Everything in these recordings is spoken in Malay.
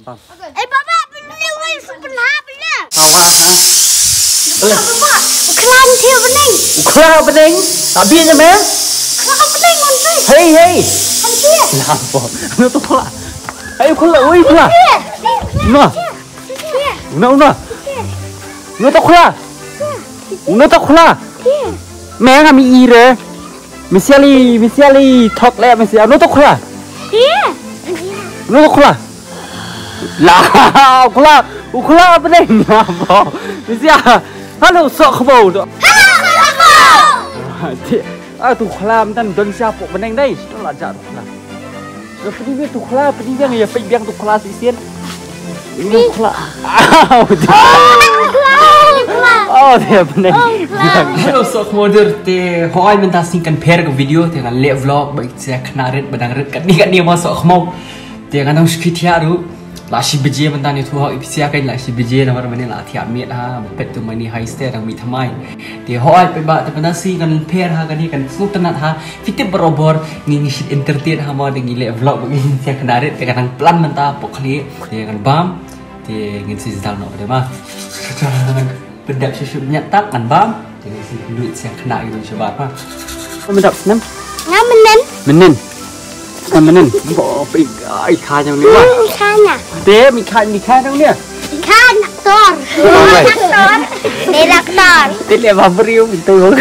Bapak beli sebelah beli. Awak ha. Bapak, kelan dia bening. Uklah bening. Tapi je meh. Kelan bening montai. Hey. Anjir. Kenapa? Anu tu kula. Ayo kula, oi kula. Nah. Una. Anu tu kula. Anu tu kula. Mẹ ngà mi y re. Misiali thok le misi anu tu kula. Anu tu kula. Lah, ukula bening apa? Misia. Halo sok kebau tu. Tu khala man don siapa bening dai. Sudah lajar khala. Pergi dia tu khala, pergi dia ya pergi dia tu khala sisian. Ini khala. Oh, dia bening. Halo sok modern te hoi minta singkan pair ke video te kan le vlog baik saya kenarit badang ret kat ni masuk mau. Te kan ang skithia ru. Lashi beje mentani tu hak ipsia kan lashi beje nama mana lah tiap mit ha pet tu mani high stay dang mit thamai dia hoi pe ba ta nasi kan pair ha kan ni kan smuk tenat ha fitip berobor ni shit entertain ha ma deng ile vlog begini sia kenarit te kan plan menta pokli dia kan bam dia ngin si dal no de ma bedak susu nyatak kan bam dia si duit sia kena itu coba apa mendak senam menen menen bo pe ai kha yang ni wah Kha nha. Thế mình khai đâu nè. Kha doktor. Doktor. Thế là vào video mình từ.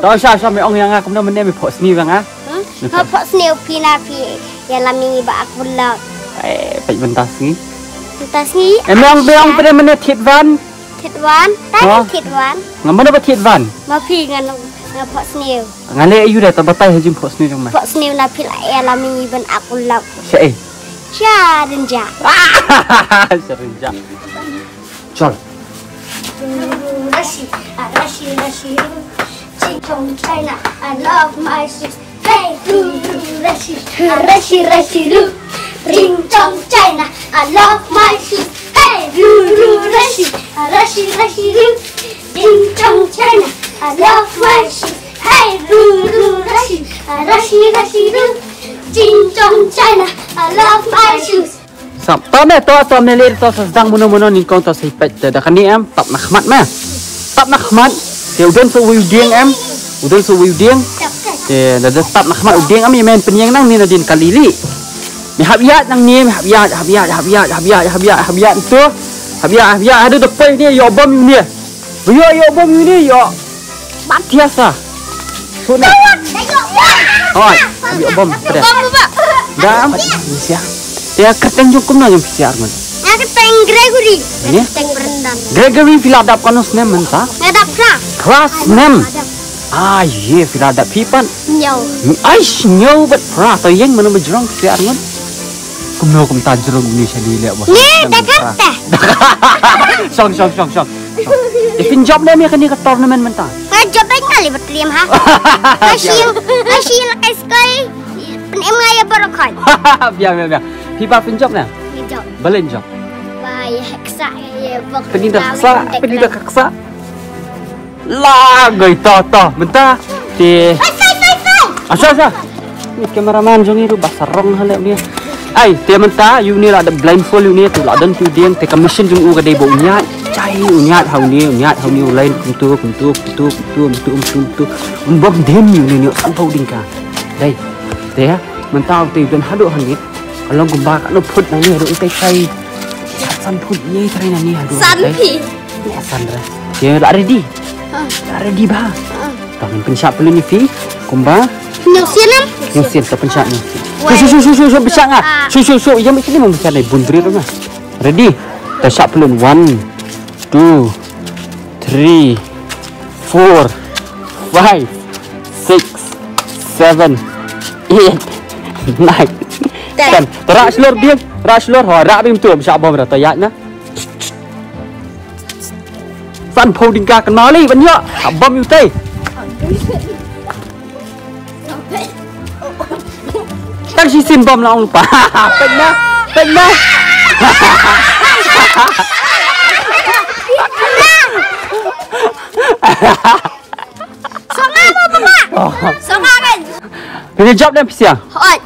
Đó sao mày ông yang cũng đâu mình đem mình post new vàng á. Post new pina pi yang lami ba aku lak. Phải bentar sih. Entah sih. Emang pada mana thiệt văn. Thiệt văn. Tadi thiệt văn. Ngam mana thiệt văn. Ma pi ngan post new. Ngale ayu dah tak batai hajim post new trong mày. Post new na pi yang lami ban aku lak. Sẽ. Cha renja. Serenja. Chol. Rashi. From China, I love my shoes. Hey, Rashi, Ring from China, I love my shoes. Hey, Rashi, Ring from China, I love my shoes. Hey, Rashi, Ring from China, I love my shoes. Sap. To melir to sedang mono ni kau to sipet dah kan ni em tap nakmat mah. Tap nakmat. Dia udon so widieng em. Udon so widieng. Dah tap nakmat udieng am yemen penyang nang ni nadin kalili. Mi habiat nang ni habiat tu. Habiat ada depan ni yo bom ni. Yo bom ni yo. Bat biasa. Suna. Oh, yo bom. Dah. Sia. Dia keteng cukup na yung PCR mo. Keteng Gregory. Keteng Brendan. Gregory filadap kanos nem menta. Ngadap lah. Class nem. Ye filadap pipan. Nyaw. Nyaw but pra to yang mana bejrong PCR mo. Kumno kum tajrong ni siya dili ba. Ni Jakarta. Song. Ifin job na mi kani ka tournament menta. Job ay ngali batliam ha. Asyil kay sky. Em ngaya barokay. Biar. Pipa fin job na. Job. Balen job. Bay heksa ya bak. Penida kaksa. Lagay to. Menta. Ti. Asa. Ni kameraman jong itu basarong halak dia. Ai, ti menta you ni ada blindfold you ni tu la dan tu dieng te commission jong u gadai bo unyat. Cai unyat hau ni lain kuntu. Umbom dem you ni sampau dingka. Đây. Thế mentau tu dan hadu hangit. Kalau gumba kan put nang ni hadu kai. San put ni try nang ni hadu. San pi. Ya san ra. Dia dah ready. Dah ready bah. Tangan pencak perlu ni fi. Gumba. Nyusin ke pencak ni. Su pencak ah. Su yang macam ni mempencak ni bundri tu mah. Ready. Pencak perlu 1 2 3 4 5 6 7 8 9 10. Terak selur dia. Rak bim tu bisa bom dah tayat na. San phô đinh ca kan mali ban yo. Bom yu tei. Kan si sin bom la lupa. Peng na. Ini job dah pisia. Hot.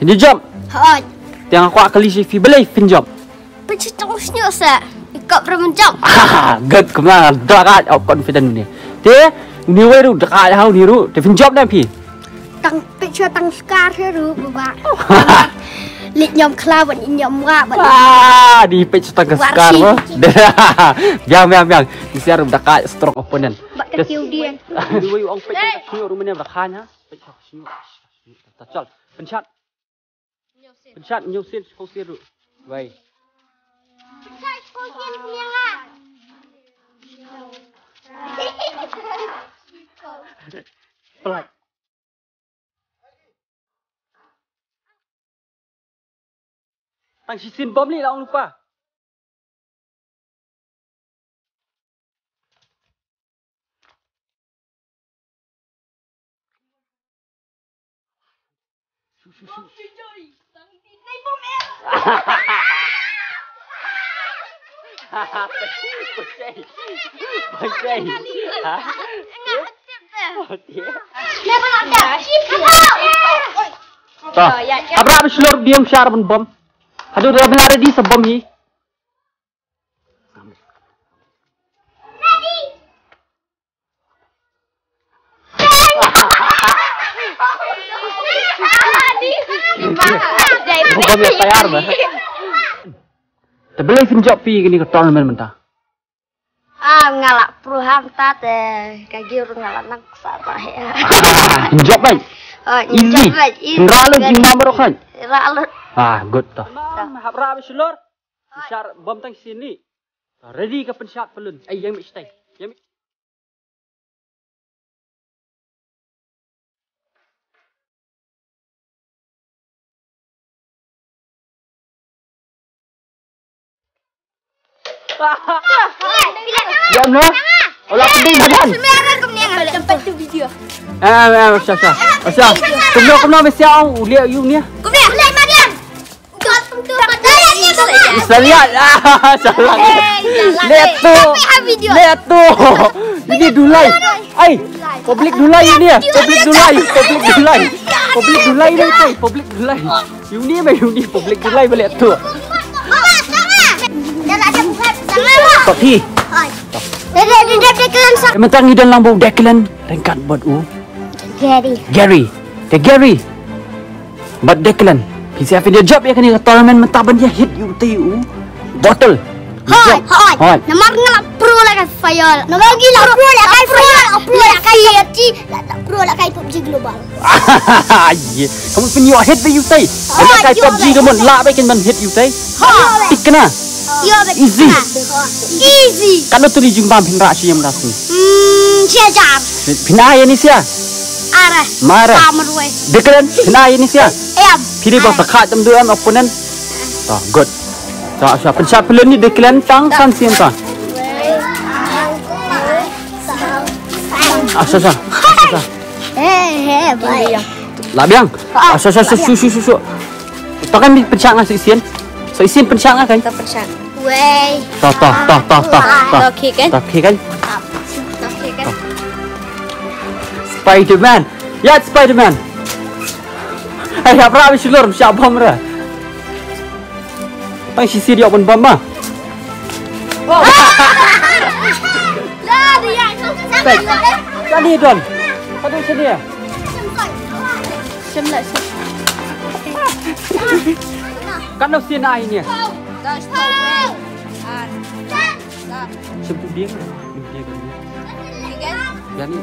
Ini job. Hot. Tiang aku akali si fi belai pinjam. Pencetong senyum sa. Ikut bermenjam. Gad kemana dekat out confident ni. Te ni weru dekat hau ni ru. Te pinjam dah pi. Tang picture tang scar ru baba. Lit nyom klau ban nyom wa ban. Di page tang scar mo. Biang. Di siar dekat stroke opponent. Bak kiu dia. Ni weru ang page tang kiu ru mana dekat ha. Page tang kiu. Chal. Penchat. Penchat nyu sin kau sin ru. Wei. Pelat. Tang sisin bom ni lah orang lupa. Pasai. Apa berseluruh diam syar bom. Aduh dah benar di sebom ni. Bom ni tayar bah. Terbelai pinjam pi ni ke tournament mentah. Ngalak peruham tate kaki urung ngalak nang sarah ya. Pinjam baik. Easy. Ralu jingma merokan. Ralu. Good toh. Habra berseluruh. Syar bom tang sini. Ready ke pensyat pelun. Yang mesti. Yang Diam no. Olah pedih badan. Sebenarnya kemudian tempat tu video. Asal. Kemudian mesti au lihat you ni. Kemudian mulai Mariam. Got tu padanya ni kemudian. Bisa lihat. Salah. Lihat tu. Lihat tu. Ini dulai. Ai. Publik dulai ni ya. Publik dulai ni kai. Publik dulai. You ni publik dulai balik tu. Tapi. Declan sa. Mentang ni dalam bau Declan ringkat buat Gary. But Declan. PCF dia job ya kan dia tournament mentaban dia hit you tu. Bottle. Hoi. Namar ngalak pro lah kan fire. Namar gila pro lah kan fire. Pro lah kan yeti. Pro lah kan PUBG global. Kamu punya hit you say. Kalau kai PUBG kamu lah baik kan hit you say. Tik kena. Easy. Kalau tu di jumpa pinrak siam rasmi. Siajar. Pinai ini sia. Arah. Marah. Marway. Declan pinai ini sia. Pilih bos dekat jam 2 opponent. Good. Siapa pencap pelun ni Declan tang san siam tang. Asal. Baik. Labiang. Asal. Susu. Pakai pencap ngasih sian. So isin pencap kan? Pencap. Wey. Toh. Okey kan? Spiderman. Ya Spiderman. Hai apa habis lor siap bom ra. Pai sisi dia pun bom mah. Lah dia Tadi don. Aduh sini ya. Semlah. Kan no sina ini. Sebut dia kan. Yang ni.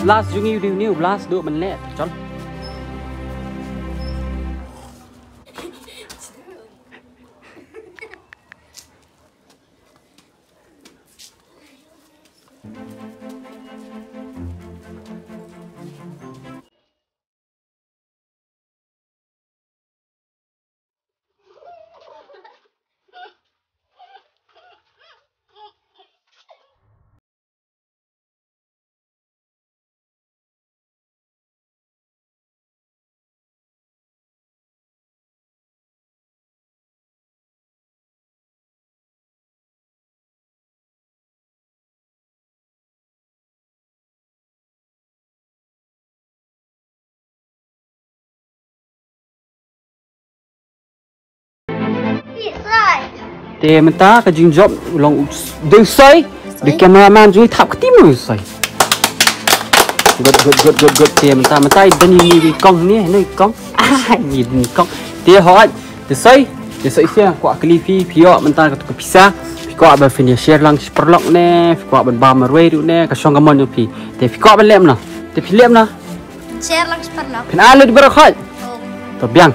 Last jungi ni last 2 menit. Chal. Thì mình ta cái chuyện job lòng đường xoay để cameramanជួយថាប់ខ្ទីមើលស្អី good ទេមិនតាដល់នេះកង់នេះនេះកង់នេះកង់ទេហត់ទៅស្អីទៅស្អីស្អាគាត់គ្លីពីភីអមិនតាក៏ពិសាគាត់បើ finish share ឡើង sprlock ណែគាត់បានបាមរេរូណែក៏សងកមនពីតែគាត់បានលេមណោះតែពីលេមណោះ share ឡើង sprlock ពីអាលទៅបរខត់ទៅbien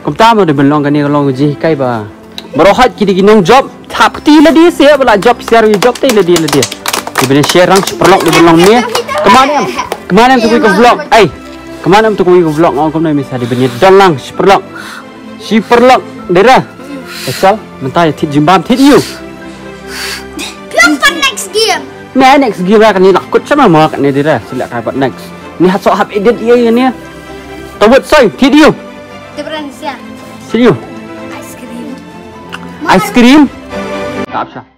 កំតាមកទៅបន្លងកនេះឡងជីកៃបាបរខត់គីនង job ថាប់ខ្ទីលឌីសៀបឡា job share job ទេលឌីdi beli share lang sprlock di belong ni kemarin tu ke vlog kemarin tu ke vlog ngau kom ni misal di beli dalang sprlock dera esal mentai thit jimbam thit you plan for next game next game lah kan ni lakut sama mau kan ni dera sila kai buat next ni hat sok hab edit ye ni tawut soy thit you teberan sia thit you ice cream tak apa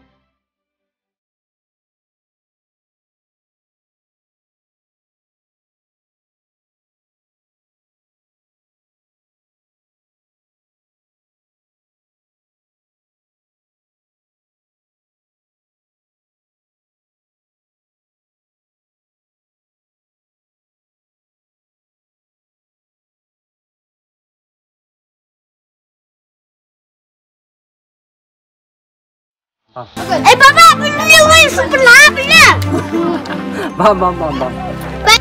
Papa, beli wine sebelah benar. Bam. Ba